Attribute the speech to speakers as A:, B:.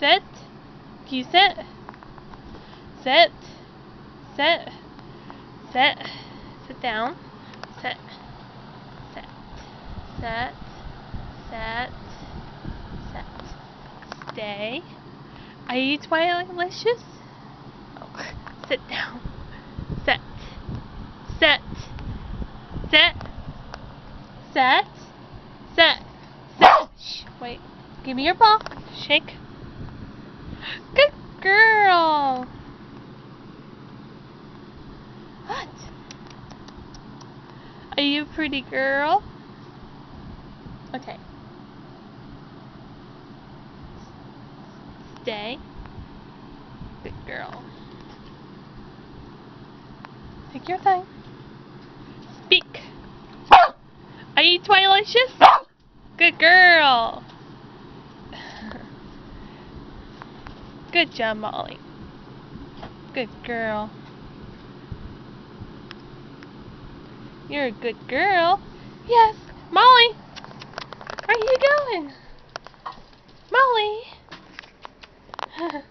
A: Sit. Can you sit? Sit. Sit. Sit. Sit down. Sit. Sit. Sit. Sit. Sit. Stay. Are you Twilicious? Oh. Sit down. Sit. Sit. Sit. Sit. Sit. Sit. Shh. Wait. Give me your ball. Shake. Good girl. What? Are you a pretty girl? Okay. Stay. Good girl. Take your time. Speak. Are you Twilicious? Good girl. Good job, Molly. Good girl. You're a good girl. Yes. Molly! Where are you going? Molly!